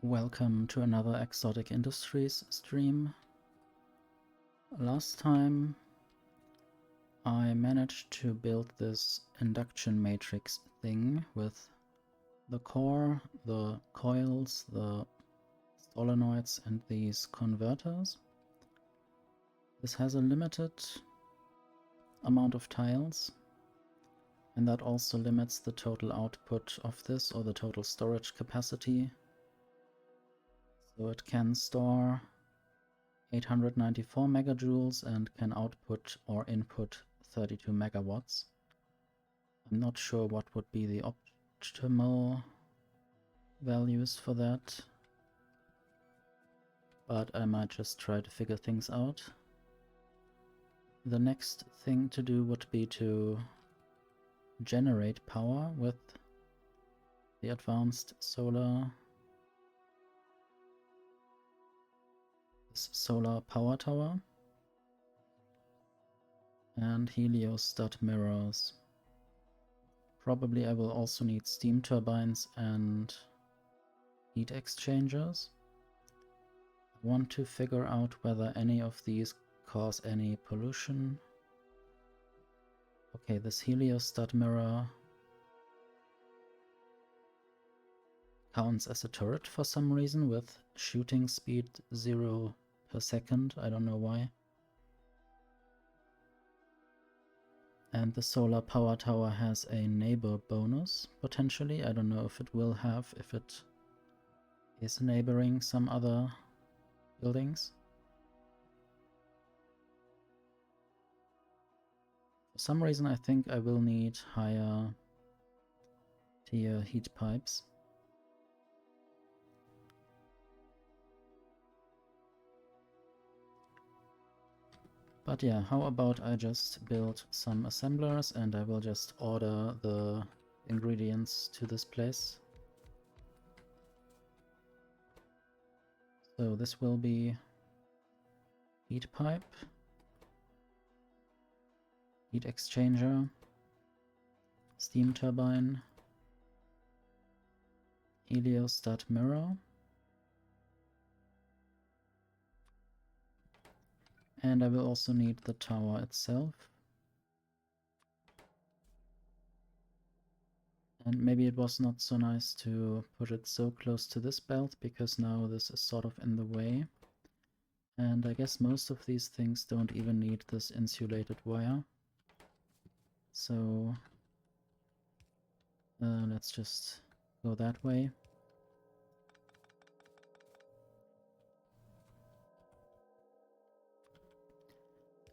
Welcome to another Exotic Industries stream. Last time I managed to build this induction matrix thing with the core, the coils, the solenoids and these converters. This has a limited amount of tiles, and that also limits the total output of this, or the total storage capacity. So it can store 894 megajoules and can output or input 32 megawatts. I'm not sure what would be the optimal values for that, but I might just try to figure things out. The next thing to do would be to generate power with the advanced solar power tower and heliostat mirrors. Probably I will also need steam turbines and heat exchangers. I want to figure out whether any of these cause any pollution. Okay, this heliostat mirror counts as a turret for some reason with shooting speed 0 per second. I don't know why. And the solar power tower has a neighbor bonus, potentially. I don't know if it will have, if it is neighboring some other buildings. For some reason I think I will need higher tier heat pipes. But yeah, how about I just build some assemblers and I will just order the ingredients to this place. So this will be heat pipe, heat exchanger, steam turbine, heliostat mirror, and I will also need the tower itself. And maybe it was not so nice to put it so close to this belt, because now this is sort of in the way. And I guess most of these things don't even need this insulated wire. So let's just go that way.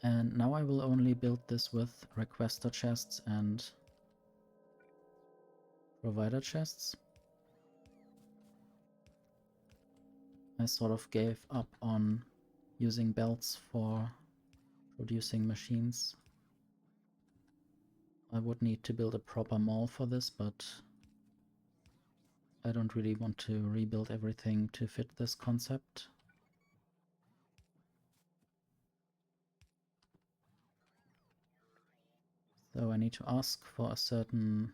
And now I will only build this with requester chests and provider chests. I sort of gave up on using belts for producing machines. I would need to build a proper mall for this, but I don't really want to rebuild everything to fit this concept. So I need to ask for a certain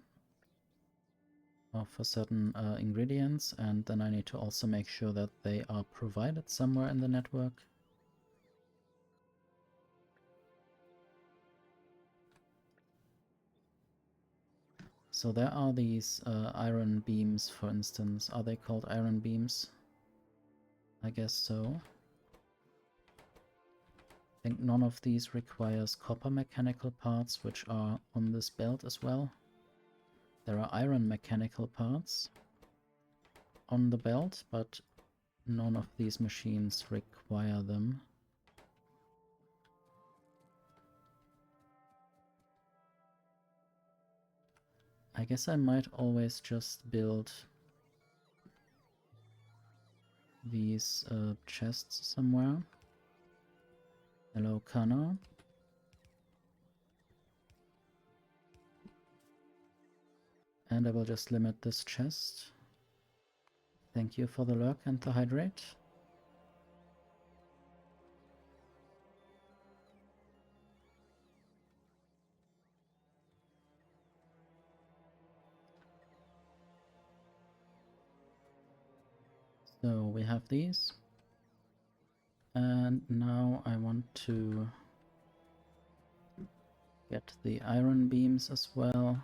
ingredients, and then I need to also make sure that they are provided somewhere in the network. So there are these iron beams, for instance. Are they called iron beams? I guess so. I think none of these requires copper mechanical parts, which are on this belt as well. There are iron mechanical parts on the belt, but none of these machines require them. I guess I might always just build these chests somewhere. Hello, Kana. And I will just limit this chest. Thank you for the lurk and the hydrate. So we have these. And now I want to get the iron beams as well.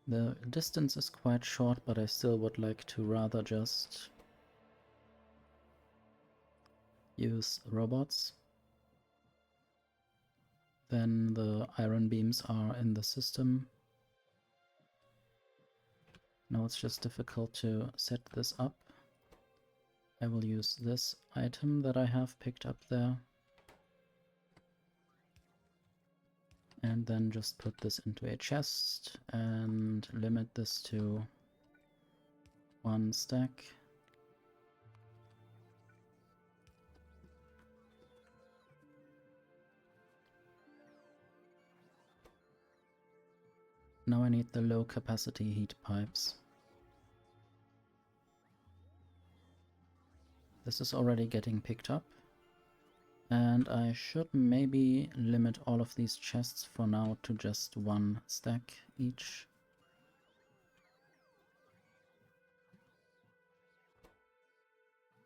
The distance is quite short, but I still would like to rather just use robots. Then the iron beams are in the system. Now it's just difficult to set this up. I will use this item that I have picked up there. And then just put this into a chest and limit this to 1 stack. Now I need the low capacity heat pipes. This is already getting picked up. And I should maybe limit all of these chests for now to just 1 stack each.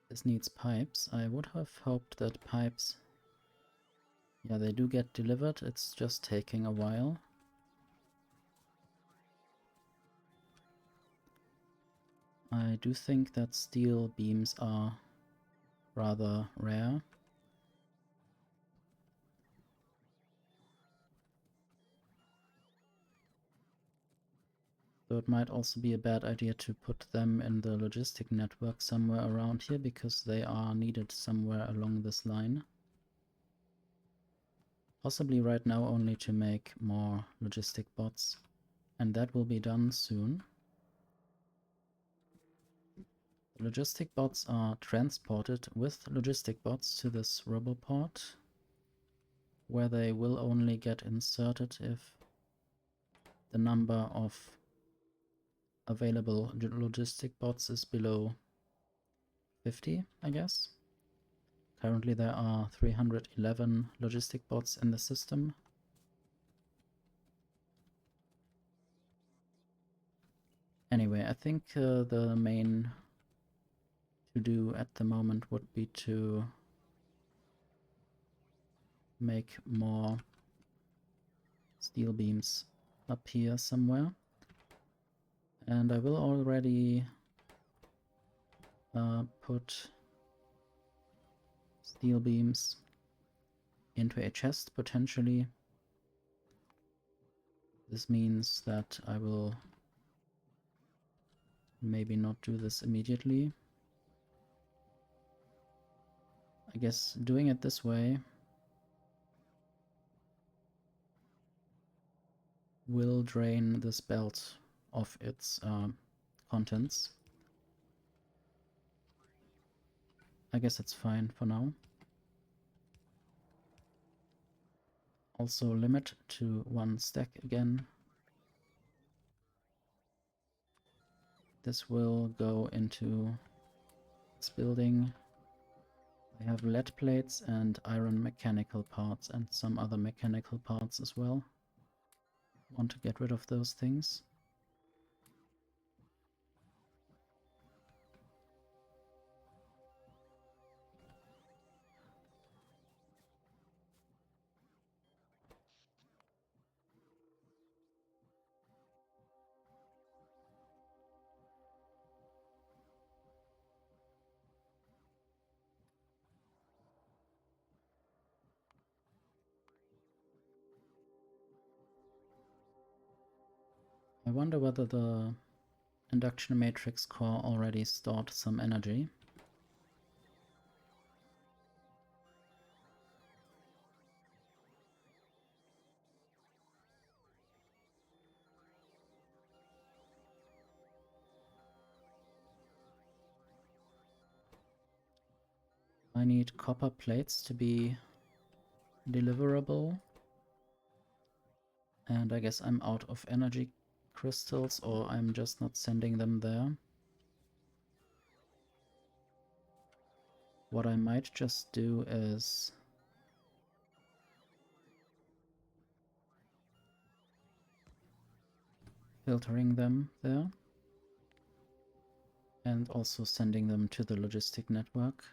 This needs pipes. I would have hoped that pipes... Yeah, they do get delivered, it's just taking a while. I do think that steel beams are rather rare. So it might also be a bad idea to put them in the logistic network somewhere around here, because they are needed somewhere along this line. Possibly right now only to make more logistic bots, and that will be done soon. The logistic bots are transported with logistic bots to this roboport, where they will only get inserted if the number of available logistic bots is below 50, I guess. Currently there are 311 logistic bots in the system. Anyway, I think the main to-do at the moment would be to make more steel beams up here somewhere. And I will already put steel beams into a chest, potentially. This means that I will maybe not do this immediately. I guess doing it this way will drain this belt of its contents. I guess it's fine for now. Also limit to 1 stack again. This will go into this building. I have lead plates and iron mechanical parts and some other mechanical parts as well. Want to get rid of those things. I wonder whether the induction matrix core already stored some energy. I need copper plates to be deliverable. And I guess I'm out of energy crystals, or I'm just not sending them there. What I might just do is filtering them there. and also sending them to the logistic network.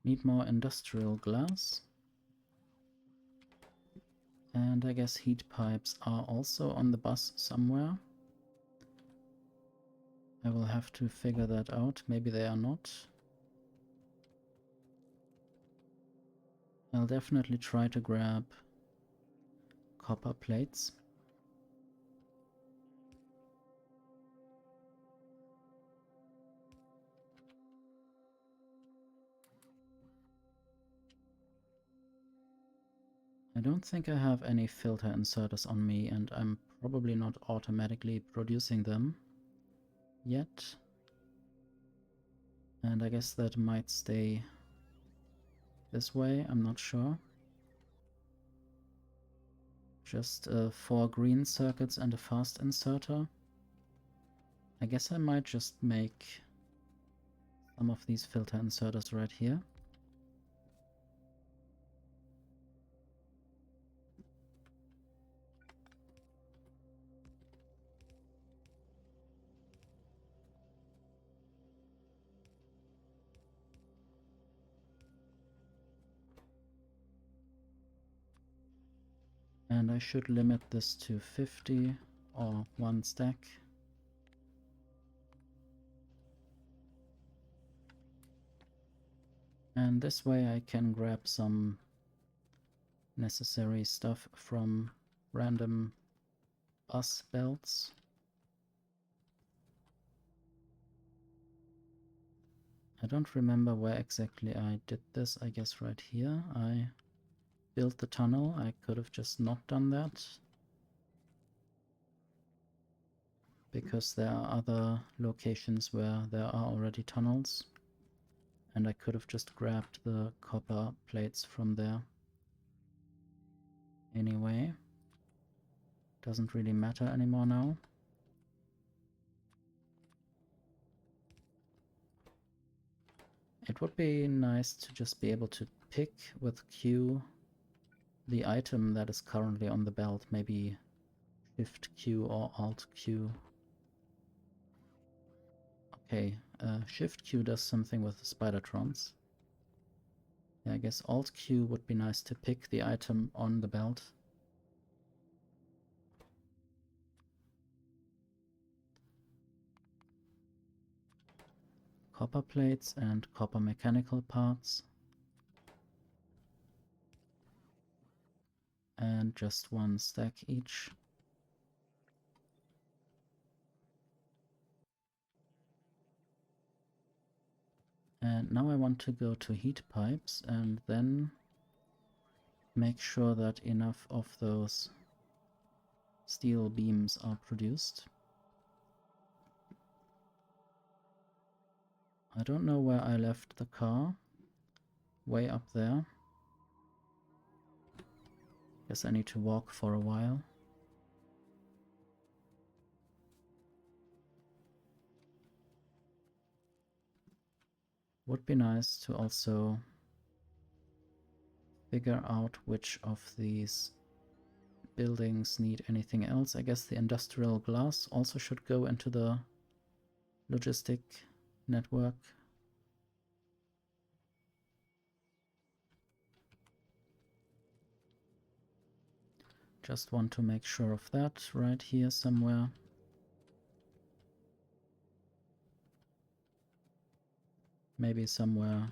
Need more industrial glass. And I guess heat pipes are also on the bus somewhere. I will have to figure that out. Maybe they are not. I'll definitely try to grab copper plates. I don't think I have any filter inserters on me, and I'm probably not automatically producing them yet. And I guess that might stay this way, I'm not sure. Just 4 green circuits and a fast inserter. I guess I might just make some of these filter inserters right here. And I should limit this to 50 or 1 stack. And this way I can grab some necessary stuff from random bus belts. I don't remember where exactly I did this. I guess right here I built the tunnel. I could have just not done that, because there are other locations where there are already tunnels, and I could have just grabbed the copper plates from there. Anyway, doesn't really matter anymore now. It would be nice to just be able to pick with Q the item that is currently on the belt, maybe Shift Q or Alt Q. Okay, Shift Q does something with the Spidertrons. Yeah, I guess Alt Q would be nice to pick the item on the belt. Copper plates and copper mechanical parts. And just 1 stack each. And now I want to go to heat pipes and then make sure that enough of those steel beams are produced. I don't know where I left the car. Way up there. Guess I need to walk for a while. Would be nice to also figure out which of these buildings need anything else. I guess the industrial glass also should go into the logistic network. Just want to make sure of that right here somewhere. Maybe somewhere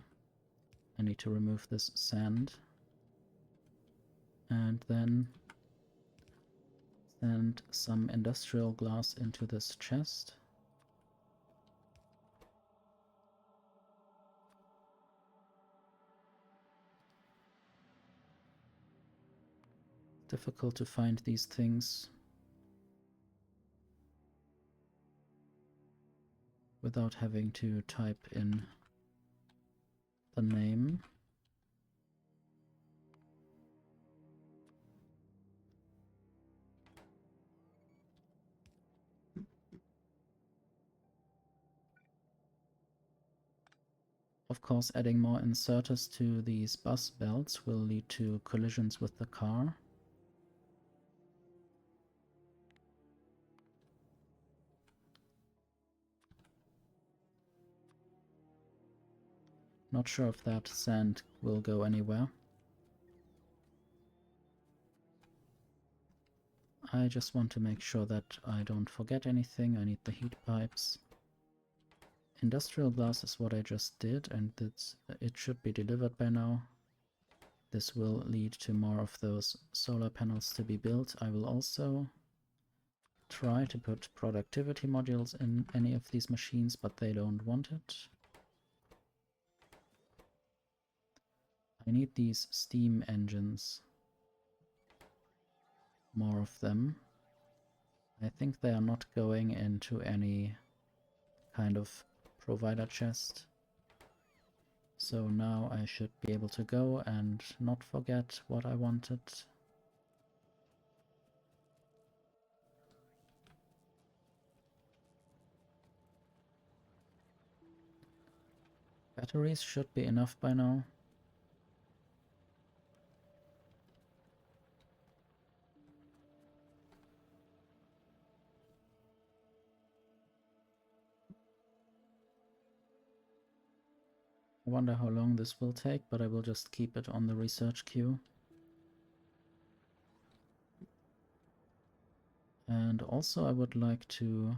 I need to remove this sand. And then send some industrial glass into this chest. Difficult to find these things without having to type in the name. Of course, adding more inserters to these bus belts will lead to collisions with the car. Not sure if that sand will go anywhere. I just want to make sure that I don't forget anything. I need the heat pipes. Industrial glass is what I just did, and it should be delivered by now. This will lead to more of those solar panels to be built. I will also try to put productivity modules in any of these machines, but they don't want it. I need these steam engines. More of them. I think they are not going into any kind of provider chest. So now I should be able to go and not forget what I wanted. Batteries should be enough by now. I wonder how long this will take, but I will just keep it on the research queue. And also I would like to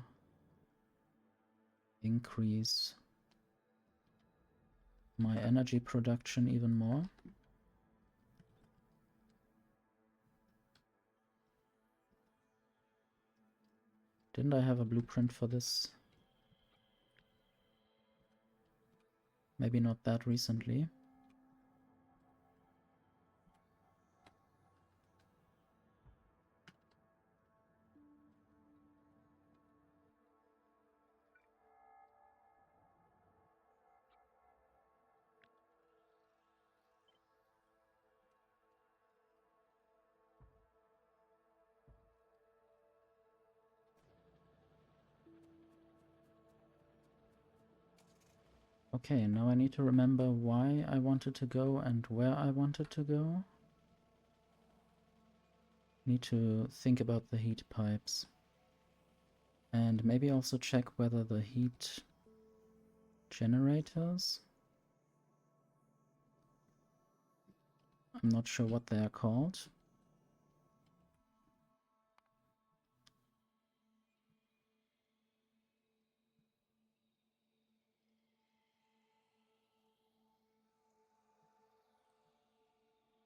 increase my energy production even more. Didn't I have a blueprint for this? Maybe not that recently. Okay, now I need to remember why I wanted to go and where I wanted to go. Need to think about the heat pipes. And maybe also check whether the heat generators, I'm not sure what they are called.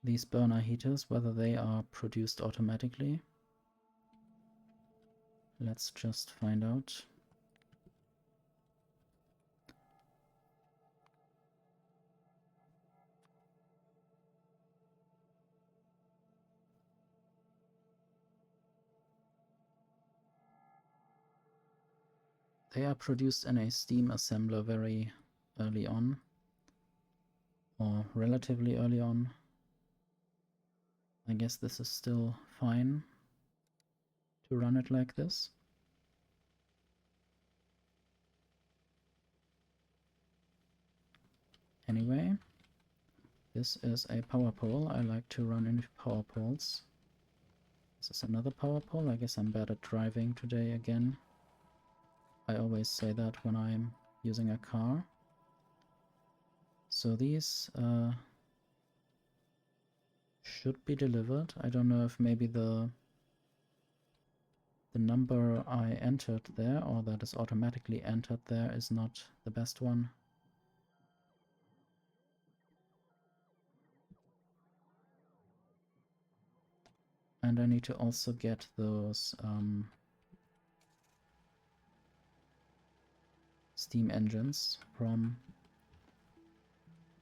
These burner heaters, whether they are produced automatically. Let's just find out. They are produced in a steam assembler very early on, or relatively early on. I guess this is still fine to run it like this. Anyway, this is a power pole. I like to run into power poles. This is another power pole. I guess I'm bad at driving today again. I always say that when I'm using a car. So these should be delivered. I don't know if maybe the number I entered there, or that is automatically entered there, is not the best one. And I need to also get those steam engines from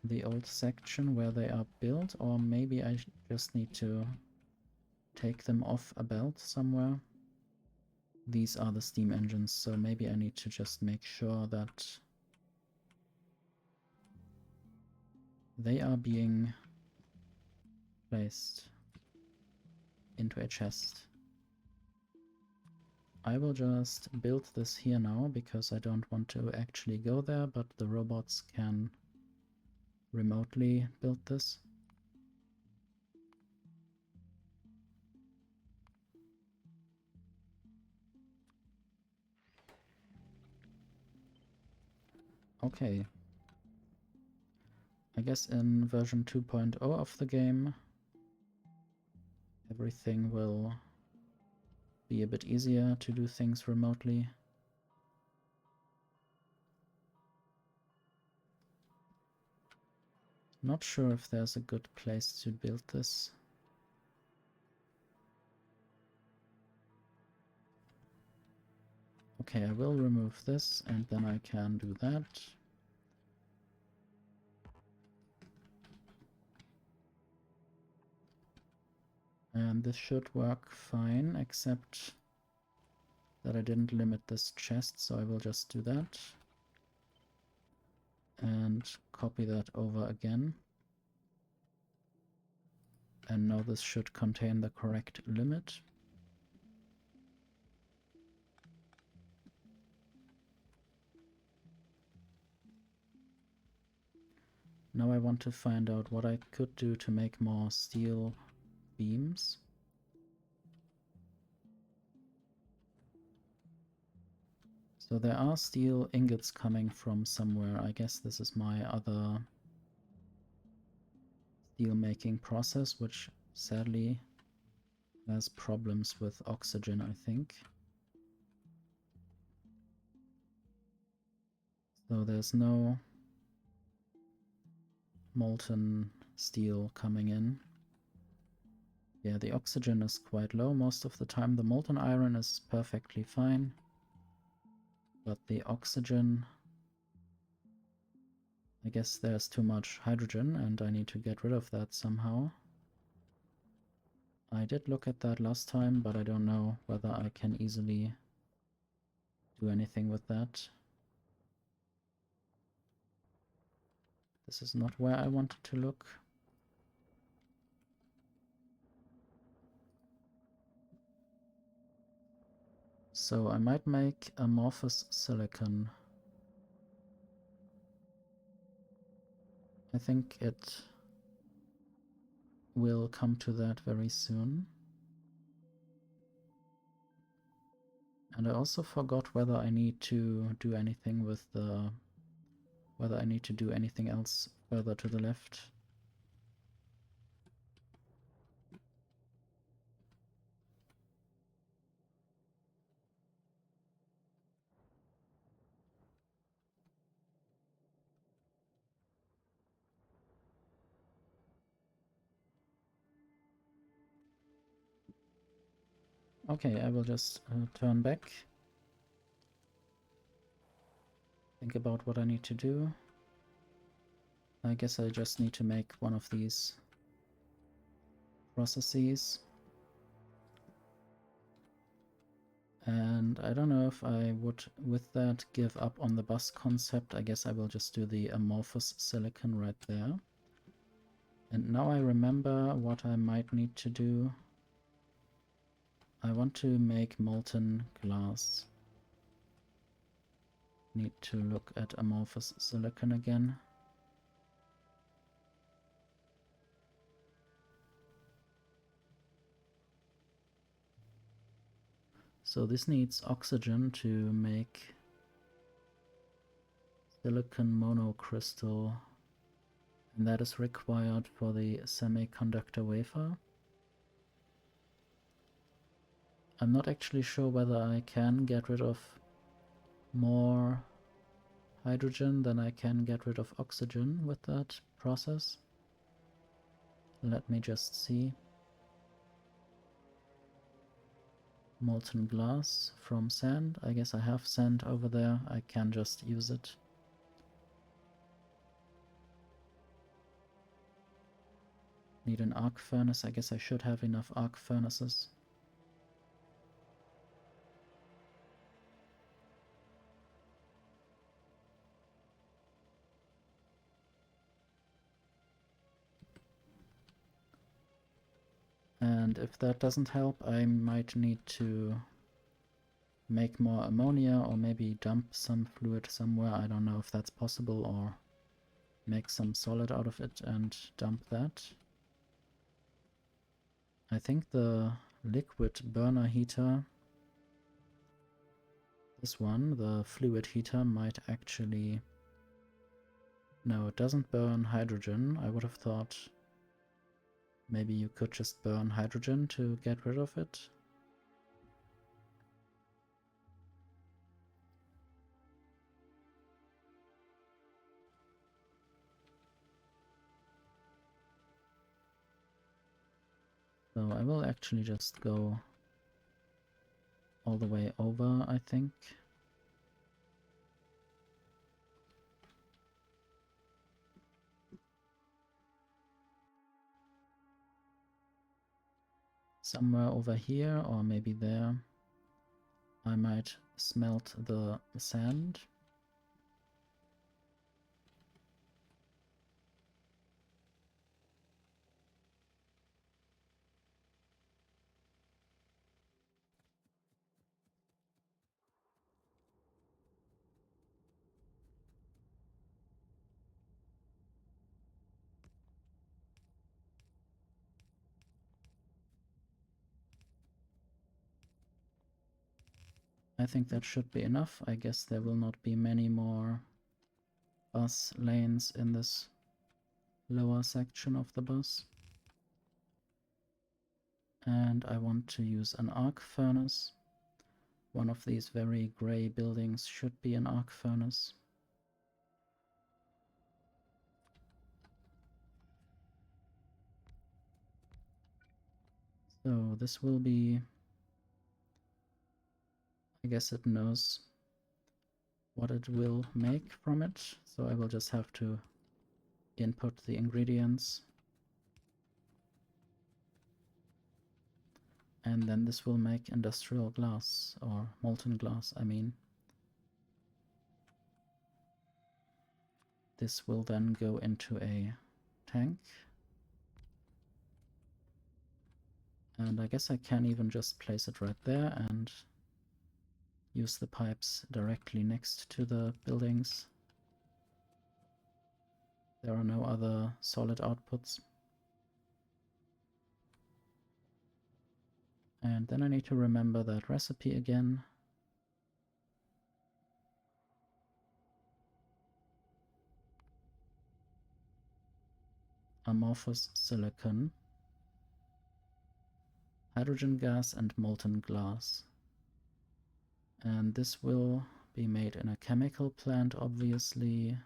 the old section where they are built, or maybe I just need to take them off a belt somewhere. These are the steam engines, so maybe I need to just make sure that they are being placed into a chest. I will just build this here now, because I don't want to actually go there, but the robots can remotely build this. Okay. I guess in version 2.0 of the game, everything will be a bit easier to do things remotely. Not sure if there's a good place to build this. Okay, I will remove this and then I can do that. And this should work fine, except that I didn't limit this chest, so I will just do that. And copy that over again. And now this should contain the correct limit. Now I want to find out what I could do to make more steel beams. So there are steel ingots coming from somewhere. I guess this is my other steel making process, which sadly has problems with oxygen, I think. So there's no molten steel coming in. Yeah, the oxygen is quite low most of the time. The molten iron is perfectly fine. But the oxygen, I guess there's too much hydrogen and I need to get rid of that somehow. I did look at that last time, but I don't know whether I can easily do anything with that. This is not where I wanted to look. So I might make amorphous silicon. I think it will come to that very soon. And I also forgot whether I need to do anything with the... whether I need to do anything else further to the left. Okay, I will just turn back. Think about what I need to do. I guess I just need to make one of these processes. And I don't know if I would, with that, give up on the bus concept. I guess I will just do the amorphous silicon right there. And now I remember what I might need to do. I want to make molten glass. Need to look at amorphous silicon again. So this needs oxygen to make silicon monocrystal, and that is required for the semiconductor wafer. I'm not actually sure whether I can get rid of more hydrogen than I can get rid of oxygen with that process. Let me just see. Molten glass from sand. I guess I have sand over there. I can just use it. Need an arc furnace. I guess I should have enough arc furnaces. And if that doesn't help, I might need to make more ammonia or maybe dump some fluid somewhere. I don't know if that's possible or make some solid out of it and dump that. I think the liquid burner heater, this one, the fluid heater, might actually... No, it doesn't burn hydrogen. I would have thought maybe you could just burn hydrogen to get rid of it. So I will actually just go all the way over, I think. Somewhere over here, or maybe there, I might smelt the sand. I think that should be enough. I guess there will not be many more bus lanes in this lower section of the bus. And I want to use an arc furnace. One of these very gray buildings should be an arc furnace. So this will be... I guess it knows what it will make from it, so I will just have to input the ingredients. And then this will make industrial glass, or molten glass, I mean. This will then go into a tank. And I guess I can even just place it right there and use the pipes directly next to the buildings. There are no other solid outputs. And then I need to remember that recipe again. Amorphous silicon, hydrogen gas, and molten glass. And this will be made in a chemical plant, obviously.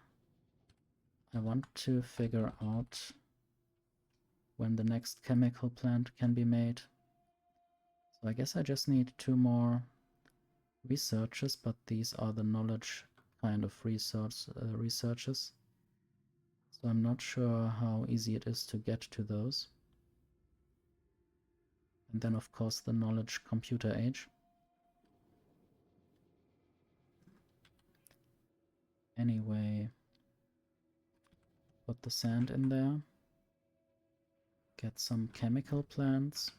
I want to figure out when the next chemical plant can be made. So I guess I just need 2 more researches, but these are the knowledge kind of researches. So I'm not sure how easy it is to get to those. And then of course the knowledge computer age. Anyway, put the sand in there. Get some chemical plants.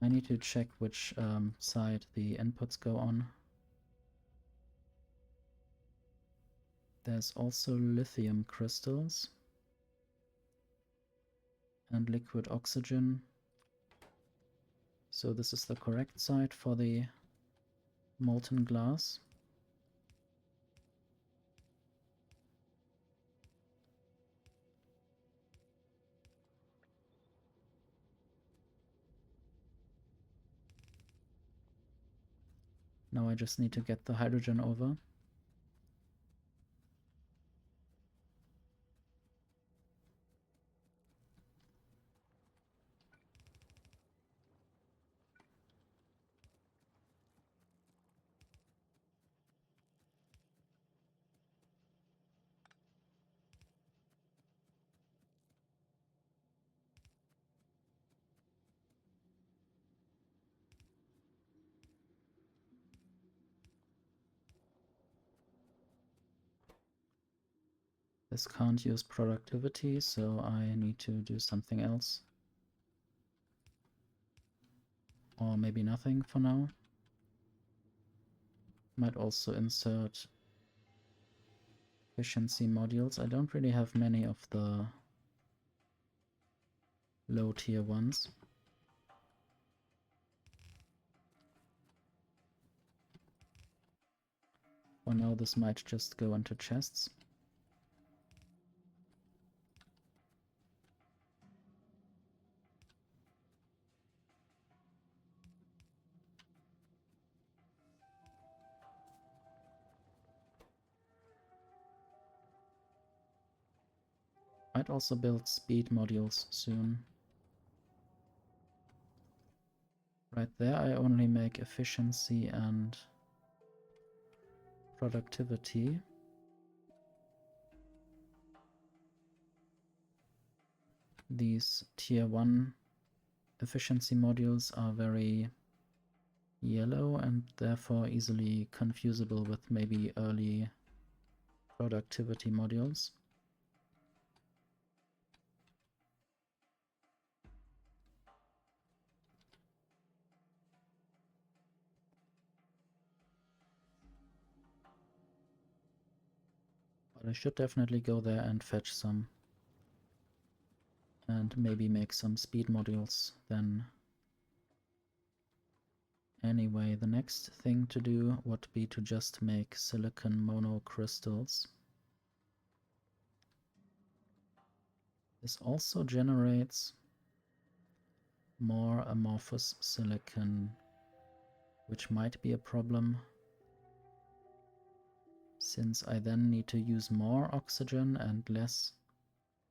I need to check which side the inputs go on. There's also lithium crystals and liquid oxygen. So this is the correct side for the molten glass. Now I just need to get the hydrogen over. This can't use productivity, so I need to do something else. Or maybe nothing for now. Might also insert efficiency modules. I don't really have many of the low tier ones. For now this might just go into chests. Might also build speed modules soon. Right there I only make efficiency and productivity. These tier 1 efficiency modules are very yellow and therefore easily confusable with maybe early productivity modules. But I should definitely go there and fetch some. And maybe make some speed modules then. Anyway, the next thing to do would be to just make silicon monocrystals. This also generates more amorphous silicon, which might be a problem, since I then need to use more oxygen and less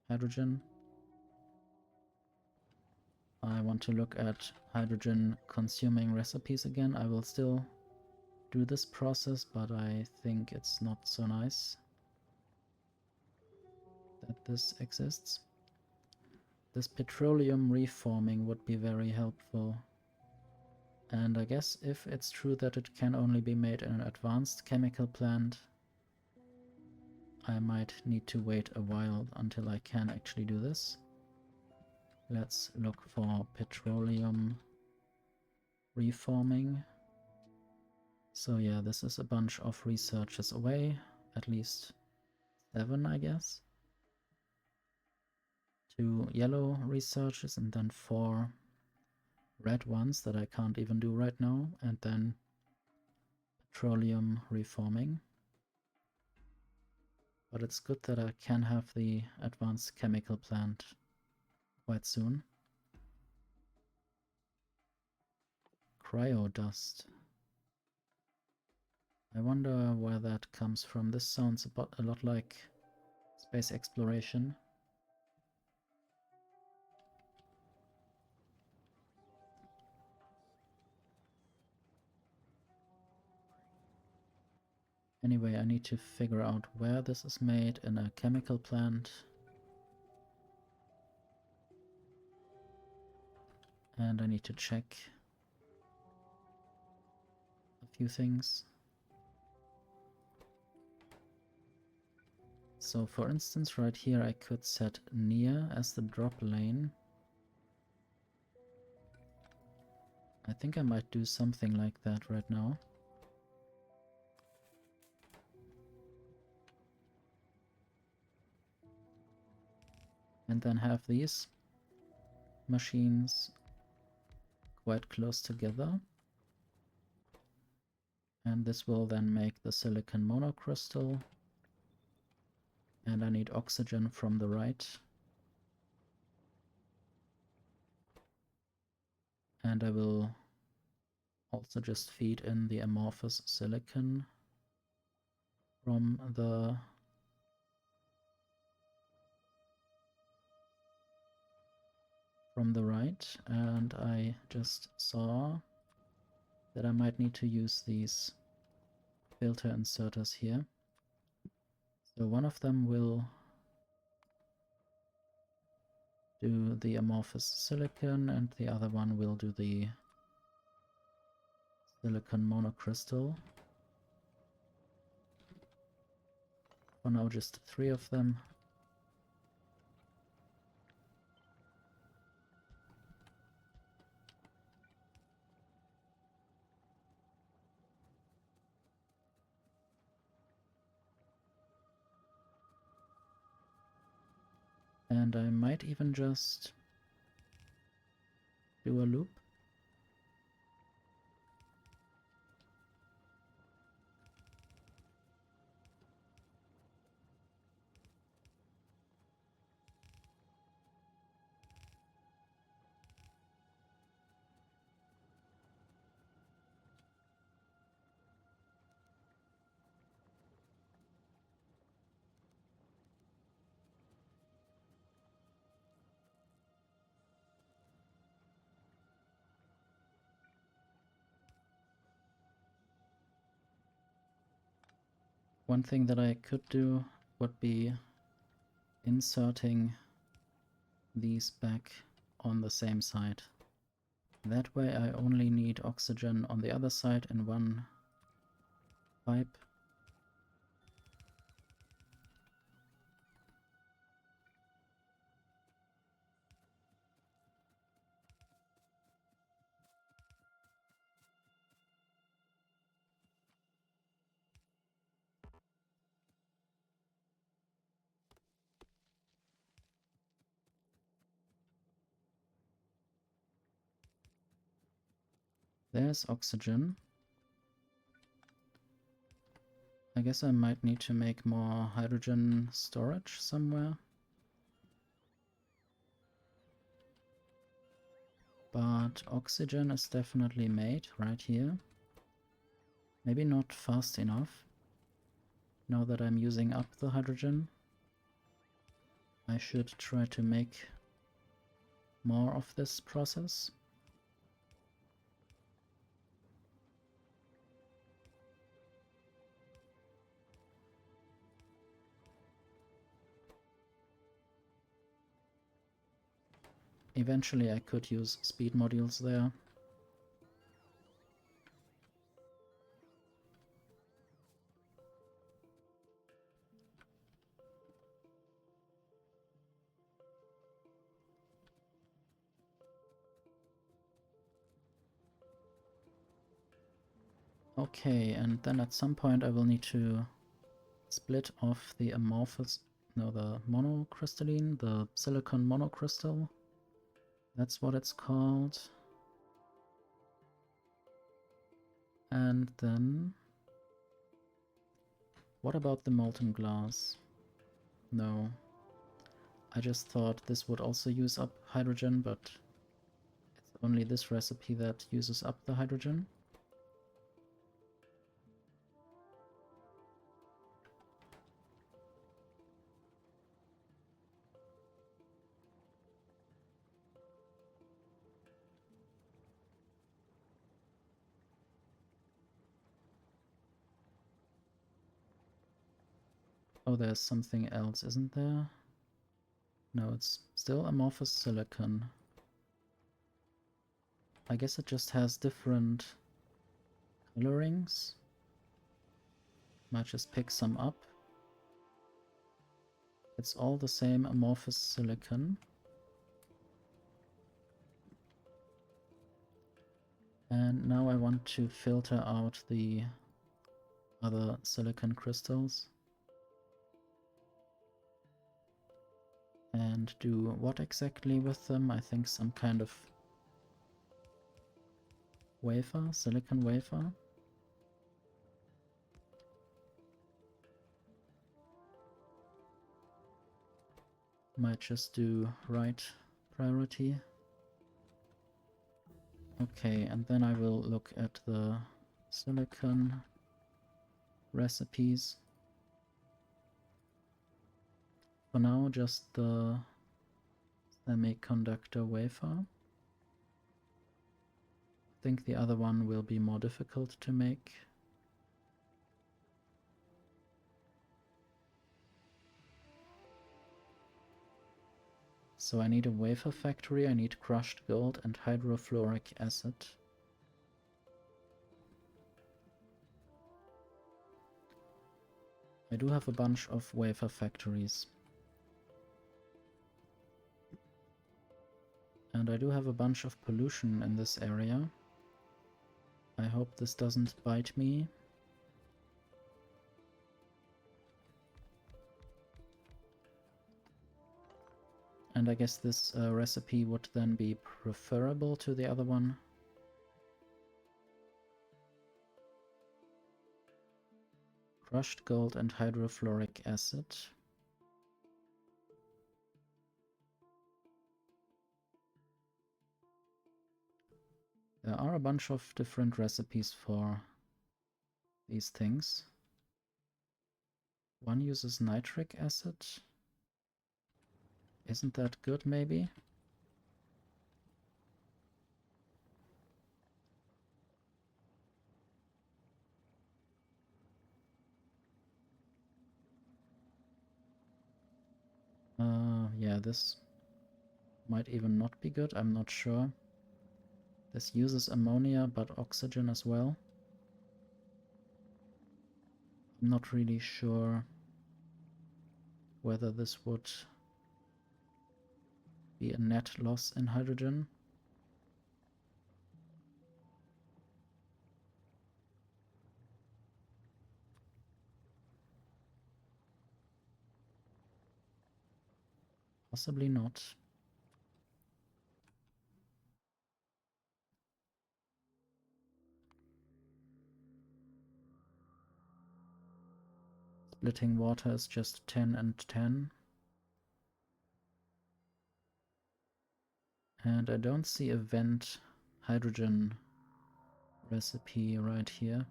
hydrogen. I want to look at hydrogen consuming recipes again. I will still do this process, but I think it's not so nice that this exists. This petroleum reforming would be very helpful. And I guess if it's true that it can only be made in an advanced chemical plant, I might need to wait a while until I can actually do this. Let's look for petroleum reforming. So yeah, this is a bunch of researches away, at least 7 I guess. 2 yellow researches and then 4 red ones that I can't even do right now, and then petroleum reforming. But it's good that I can have the advanced chemical plant quite soon. Cryo dust. I wonder where that comes from. This sounds a lot like space exploration. Anyway, I need to figure out where this is made in a chemical plant. And I need to check a few things. So for instance, right here I could set near as the drop lane. I think I might do something like that right now. And then have these machines quite close together. And this will then make the silicon monocrystal. And I need oxygen from the right. And I will also just feed in the amorphous silicon from the right. And I just saw that I might need to use these filter inserters here. So one of them will do the amorphous silicon and the other one will do the silicon monocrystal. For now just 3 of them. And I might even just do a loop. One thing that I could do would be inserting these back on the same side. That way I only need oxygen on the other side in one pipe. There's oxygen. I guess I might need to make more hydrogen storage somewhere. But oxygen is definitely made right here. Maybe not fast enough. Now that I'm using up the hydrogen, I should try to make more of this process. Eventually I could use speed modules there. Okay, and then at some point I will need to split off the the monocrystalline, the silicon monocrystal. That's what it's called. And then... what about the molten glass? No. I just thought this would also use up hydrogen, but it's only this recipe that uses up the hydrogen. Oh, there's something else, isn't there? No, it's still amorphous silicon. I guess it just has different colorings. Might just pick some up. It's all the same amorphous silicon. And now I want to filter out the other silicon crystals. And do what exactly with them? I think some kind of wafer, silicon wafer. Might just do right priority. Okay, and then I will look at the silicon recipes. For now, just the semiconductor wafer. I think the other one will be more difficult to make. So I need a wafer factory, I need crushed gold and hydrofluoric acid. I do have a bunch of wafer factories. And I do have a bunch of pollution in this area. I hope this doesn't bite me. And I guess this recipe would then be preferable to the other one. Crushed gold and hydrofluoric acid. There are a bunch of different recipes for these things. One uses nitric acid. Isn't that good, maybe? Yeah, this might even not be good, I'm not sure. This uses ammonia, but oxygen as well. I'm not really sure whether this would be a net loss in hydrogen. Possibly not. Splitting water is just 10 and 10. And I don't see a vent hydrogen recipe right here.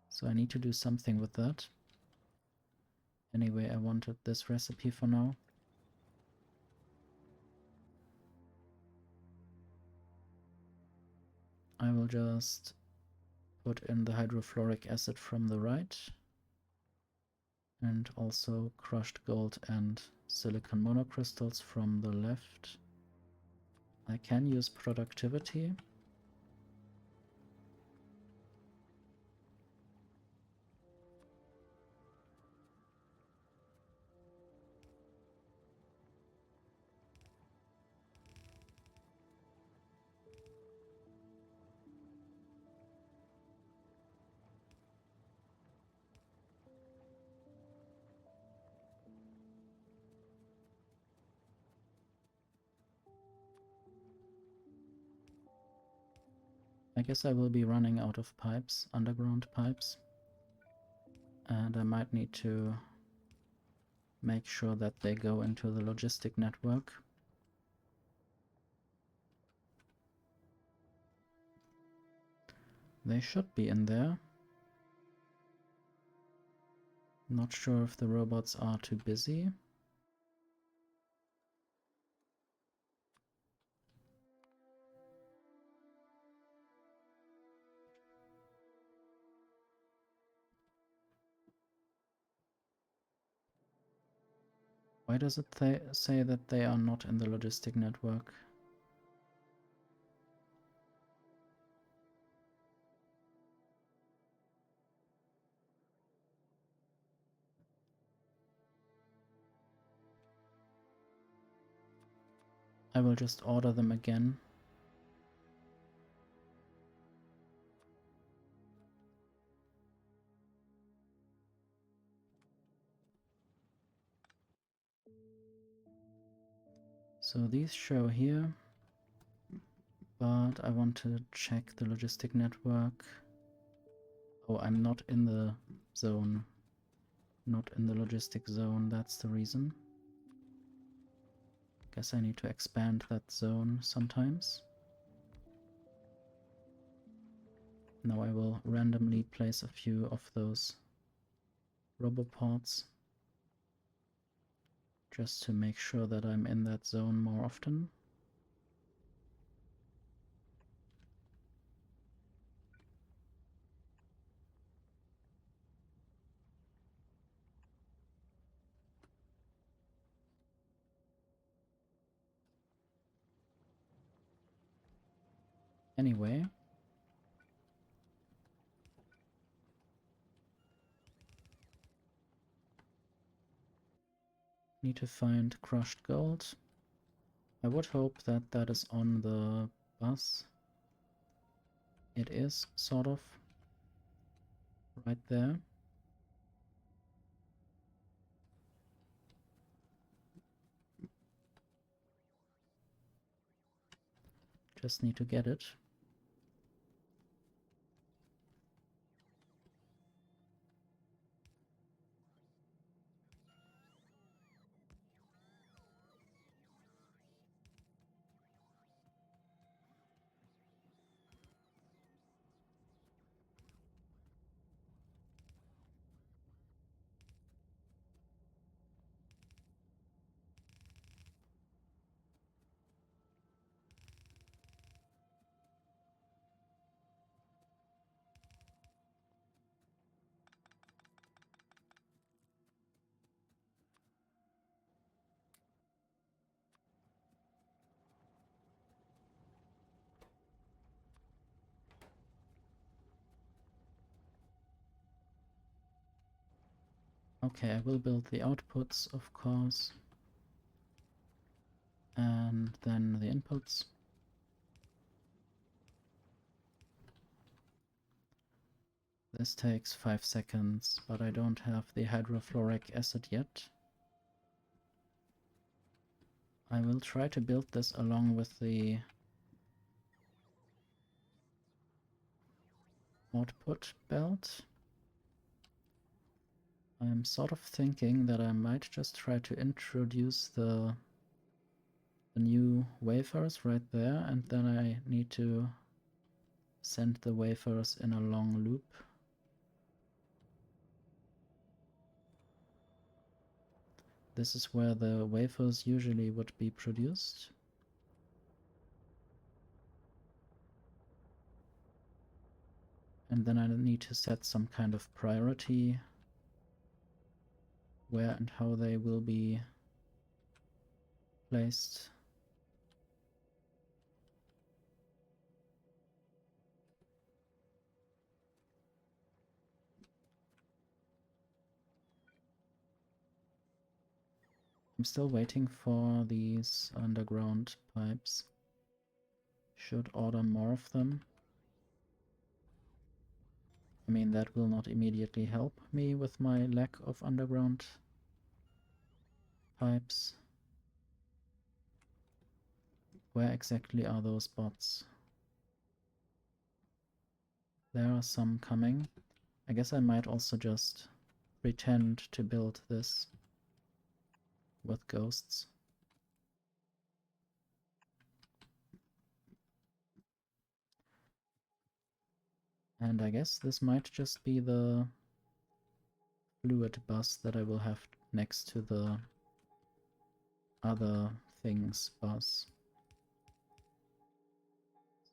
So I need to do something with that. Anyway, I wanted this recipe for now. I will just put in the hydrofluoric acid from the right. And also crushed gold and silicon monocrystals from the left. I can use productivity. I guess I will be running out of pipes, underground pipes. And I might need to make sure that they go into the logistic network. They should be in there. Not sure if the robots are too busy. Why does it say that they are not in the logistic network? I will just order them again. So these show here, but I want to check the logistic network. Oh, I'm not in the zone. Not in the logistic zone, that's the reason. Guess I need to expand that zone sometimes. Now I will randomly place a few of those robopods just to make sure that I'm in that zone more often. Anyway, need to find crushed gold. I would hope that that is on the bus. It is, sort of, right there. Just need to get it. Okay, I will build the outputs, of course, and then the inputs. This takes 5 seconds, but I don't have the hydrofluoric acid yet. I will try to build this along with the output belt. I'm sort of thinking that I might just try to introduce the new wafers right there, and then I need to send the wafers in a long loop. This is where the wafers usually would be produced. And then I need to set some kind of priority where and how they will be placed. I'm still waiting for these underground pipes. Should order more of them. I mean, that will not immediately help me with my lack of underground pipes. Where exactly are those bots? There are some coming. I guess I might also just pretend to build this with ghosts. And I guess this might just be the fluid bus that I will have next to the other things bus.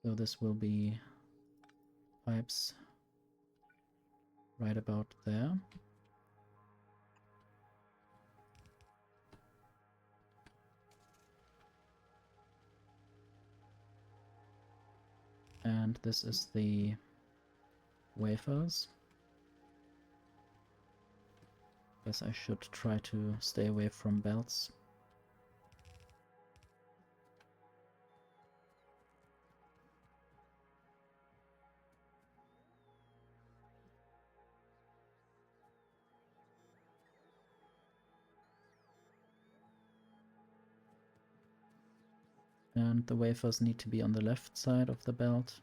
So this will be pipes right about there. And this is the wafers. Guess I should try to stay away from belts. And the wafers need to be on the left side of the belt.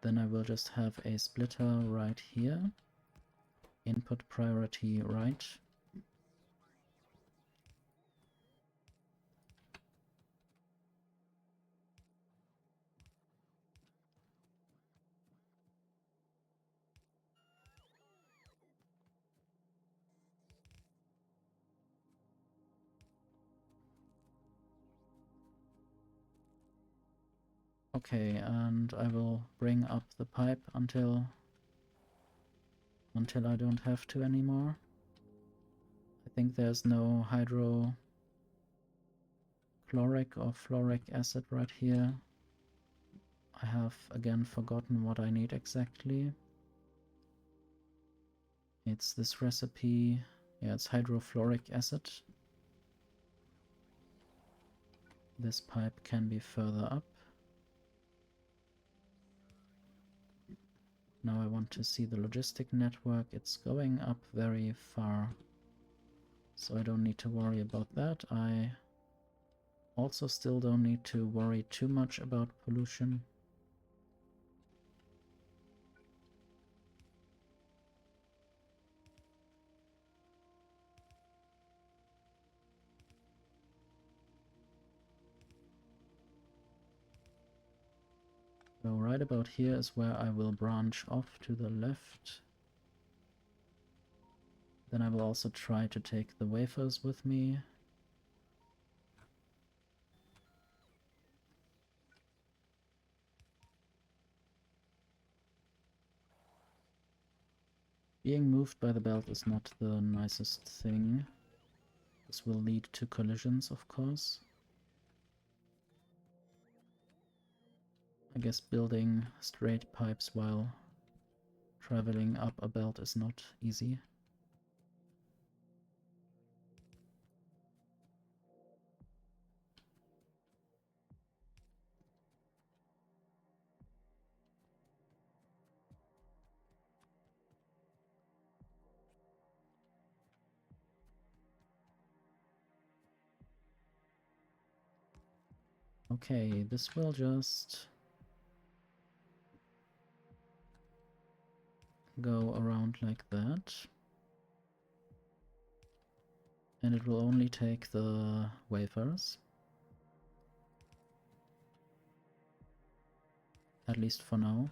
Then I will just have a splitter right here. Input priority right. Okay, and I will bring up the pipe until I don't have to anymore. I think there's no hydrochloric or fluoric acid right here. I have again forgotten what I need exactly. It's this recipe. Yeah, it's hydrofluoric acid. This pipe can be further up. Now I want to see the logistic network. It's going up very far. so I don't need to worry about that. I also still don't need to worry too much about pollution. So right about here is where I will branch off to the left. Then I will also try to take the wafers with me. Being moved by the belt is not the nicest thing. This will lead to collisions, of course. I guess building straight pipes while traveling up a belt is not easy. Okay, this will just go around like that. And it will only take the wafers. At least for now.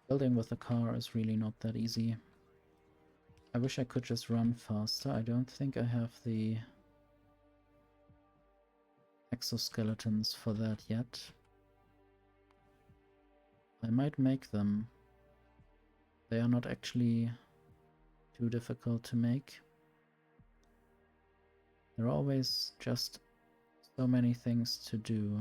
Building with a car is really not that easy. I wish I could just run faster. I don't think I have the exoskeletons for that yet. I might make them. They are not actually too difficult to make. There are always just so many things to do.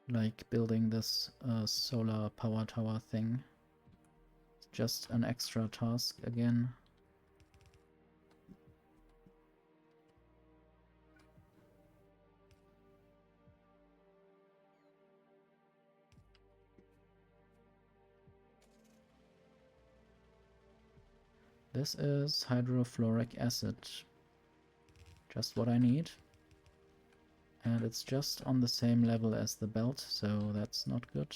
Like building this solar power tower thing. It's just an extra task again. This is hydrofluoric acid. Just what I need. And it's just on the same level as the belt, so that's not good.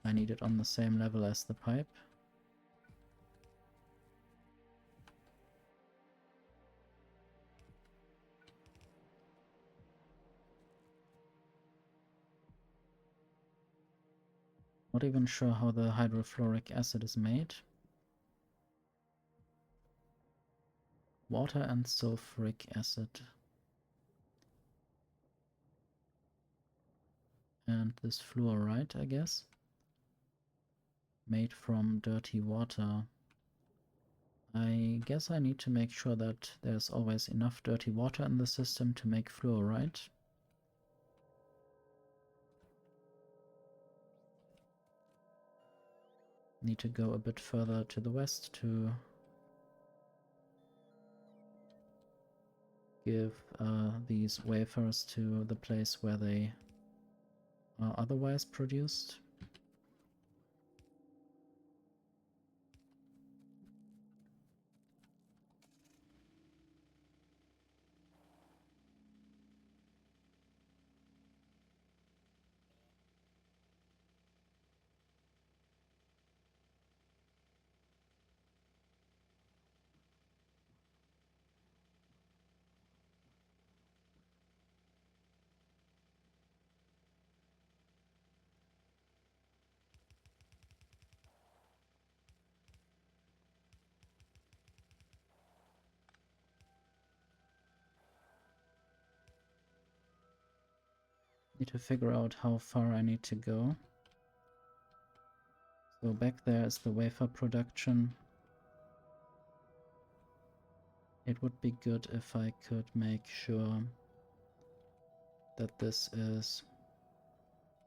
I need it on the same level as the pipe. Not even sure how the hydrofluoric acid is made. Water and sulfuric acid. And this fluoride, I guess. Made from dirty water. I guess I need to make sure that there's always enough dirty water in the system to make fluoride. Need to go a bit further to the west to give these wafers to the place where they are otherwise produced. Need to figure out how far I need to go. So back there is the wafer production. It would be good if I could make sure that this is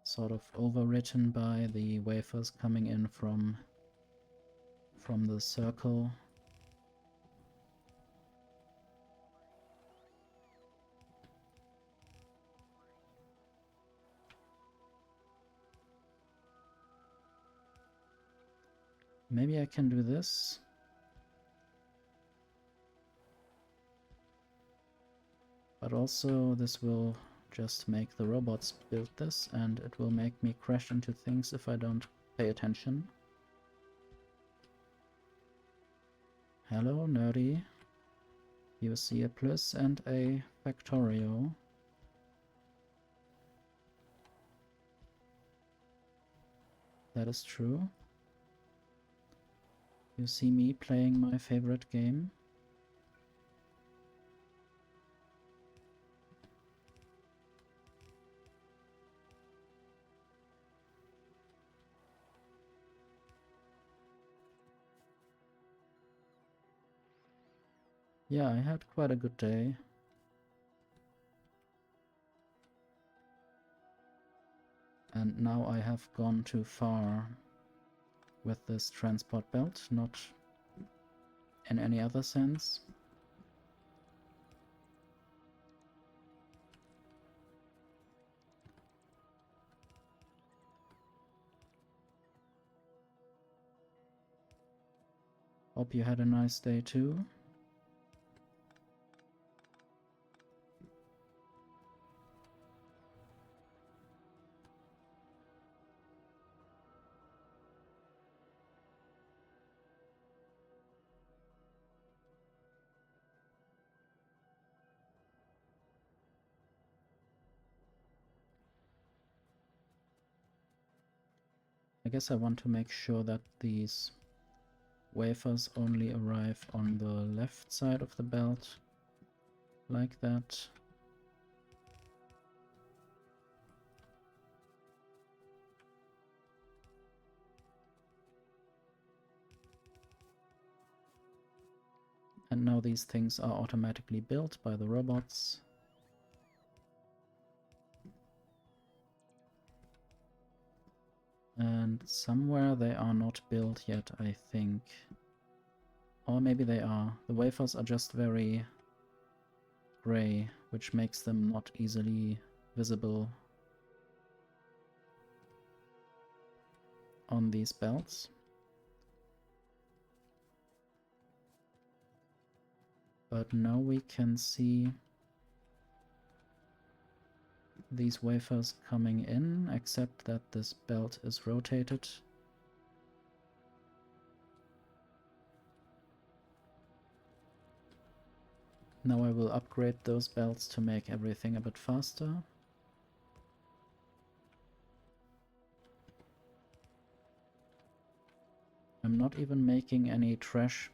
sort of overwritten by the wafers coming in from the circle. Maybe I can do this. But also this will just make the robots build this, and it will make me crash into things if I don't pay attention. Hello, nerdy. You see a plus and a Factorio. That is true. You see me playing my favorite game. Yeah, I had quite a good day. And now I have gone too far with this transport belt, not in any other sense. Hope you had a nice day too. I guess I want to make sure that these wafers only arrive on the left side of the belt, like that. And now these things are automatically built by the robots. And somewhere they are not built yet, I think. Or maybe they are. The wafers are just very gray, which makes them not easily visible on these belts. But now we can see these wafers coming in, except that this belt is rotated. Now I will upgrade those belts to make everything a bit faster. I'm not even making any trash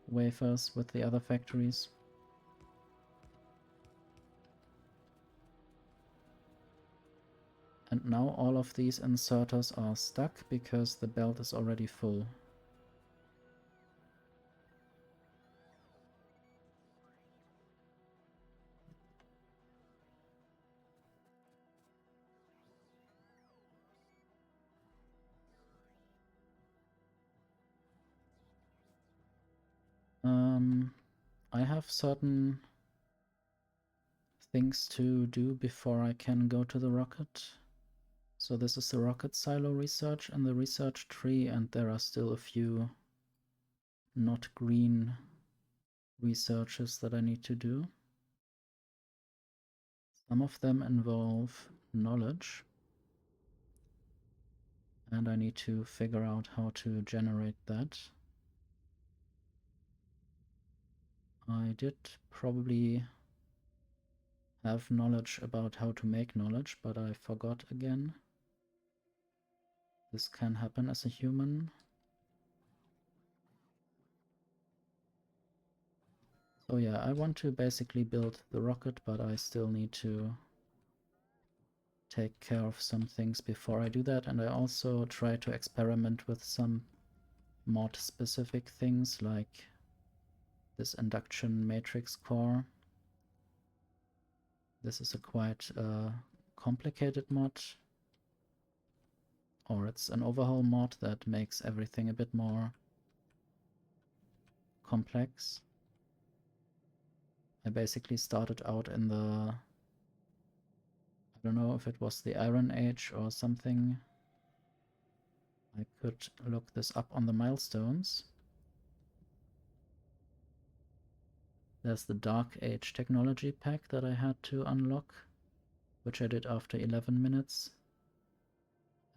wafers with the other factories. And now all of these inserters are stuck because the belt is already full. I have certain things to do before I can go to the rocket. So this is the rocket silo research and the research tree, and there are still a few not green researches that I need to do. Some of them involve knowledge, and I need to figure out how to generate that. I did probably have knowledge about how to make knowledge, but I forgot again. This can happen as a human. So yeah, I want to basically build the rocket, but I still need to take care of some things before I do that, and I also try to experiment with some mod specific things like this induction matrix core. This is a quite complicated mod, or it's an overhaul mod that makes everything a bit more complex. I basically started out in the, I don't know if it was the Iron Age or something. I could look this up on the milestones. There's the Dark Age technology pack that I had to unlock, which I did after 11 minutes.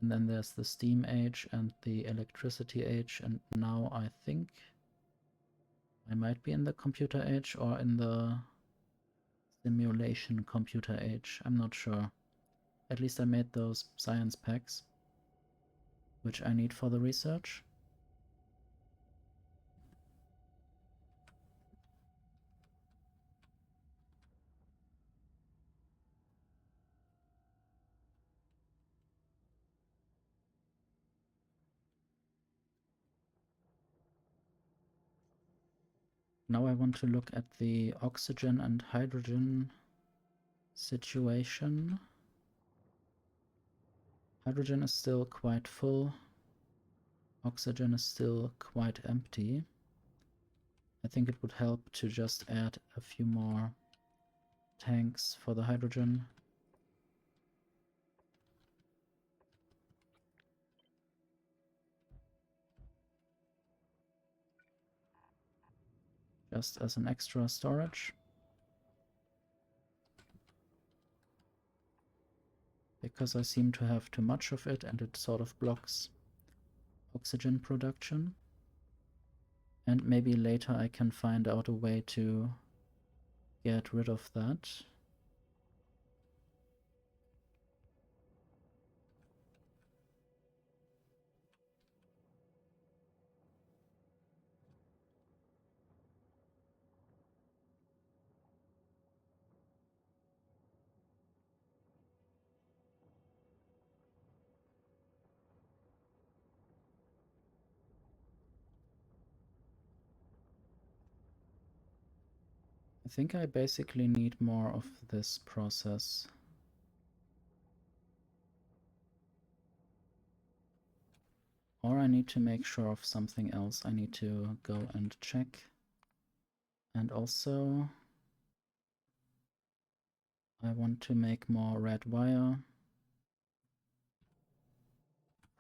And then there's the Steam Age and the Electricity Age, and now I think I might be in the Computer Age or in the Simulation Computer Age. I'm not sure. At least I made those science packs, which I need for the research. Now I want to look at the oxygen and hydrogen situation. Hydrogen is still quite full. Oxygen is still quite empty. I think it would help to just add a few more tanks for the hydrogen. Just as an extra storage. Because I seem to have too much of it and it sort of blocks oxygen production. And maybe later I can find out a way to get rid of that. I think I basically need more of this process. Or I need to make sure of something else. I need to go and check. And also I want to make more red wire,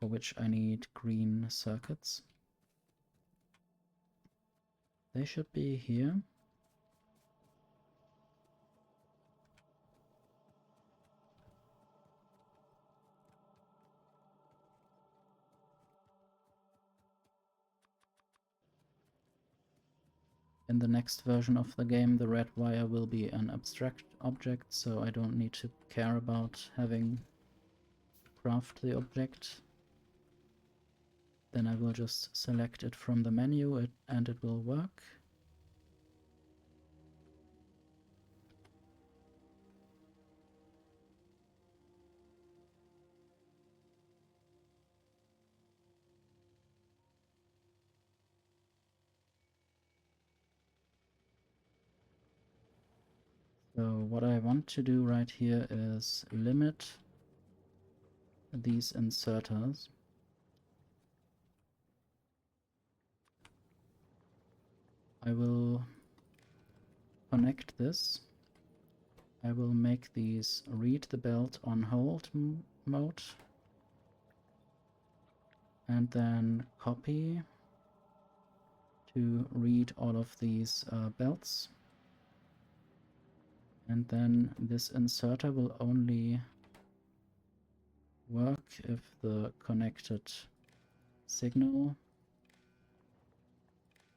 for which I need green circuits. They should be here. In the next version of the game, the red wire will be an abstract object, so I don't need to care about having craft the object. Then I will just select it from the menu and it will work. So what I want to do right here is limit these inserters. I will connect this. I will make these read the belt on hold mode. And then copy to read all of these belts. And then this inserter will only work if the connected signal,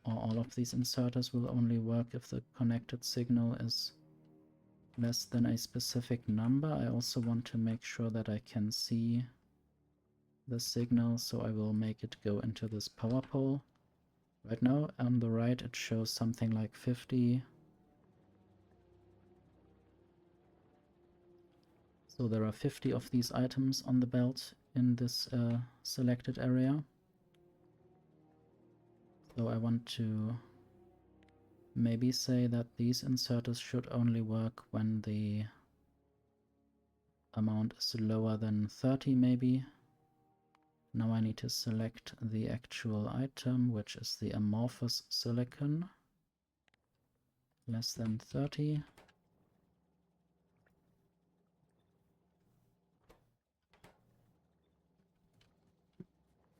or all of these inserters will only work if the connected signal is less than a specific number. I also want to make sure that I can see the signal, so I will make it go into this power pole. Right now on the right it shows something like 50. So there are 50 of these items on the belt in this selected area. So I want to maybe say that these inserters should only work when the amount is lower than 30 maybe. Now I need to select the actual item, which is the amorphous silicon, less than 30.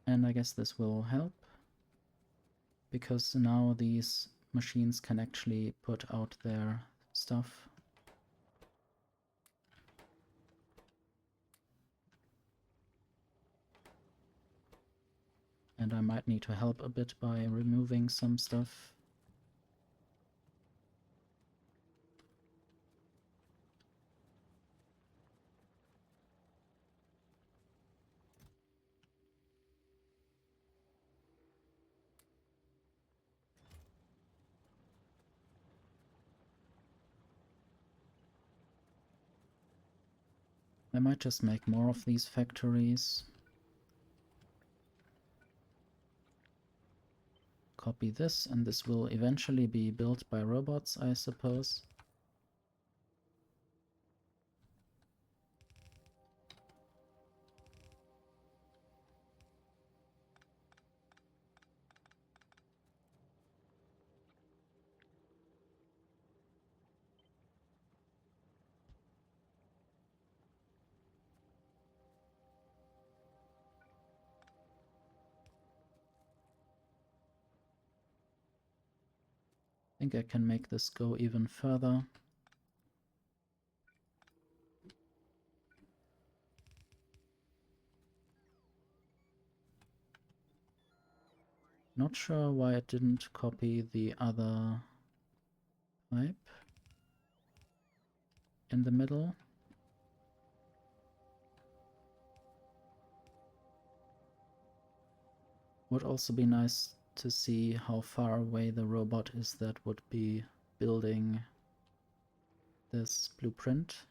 And I guess this will help, because now these machines can actually put out their stuff. And I might need to help a bit by removing some stuff. I might just make more of these factories. Copy this, and this will eventually be built by robots, I suppose. I think I can make this go even further. Not sure why it didn't copy the other pipe in the middle. Would also be nice to see how far away the robot is that would be building this blueprint.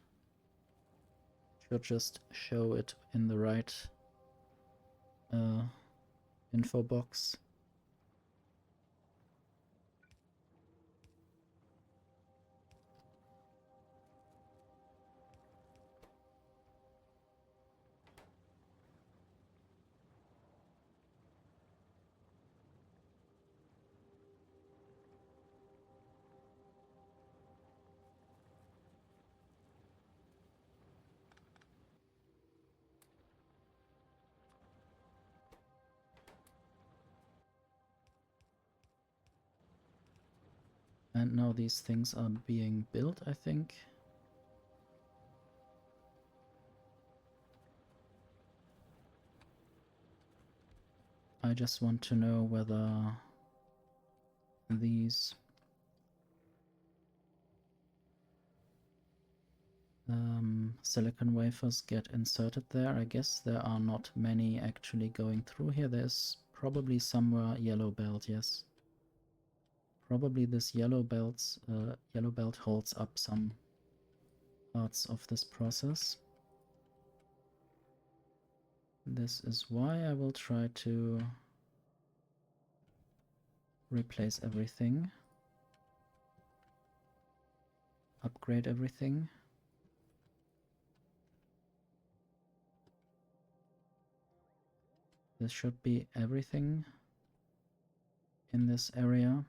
Should just show it in the right info box. And now these things are being built, I think. I just want to know whether these silicon wafers get inserted there. I guess there are not many actually going through here. There's probably somewhere yellow belt, yes. Probably this yellow belt holds up some parts of this process. This is why I will try to replace everything, upgrade everything. This should be everything in this area.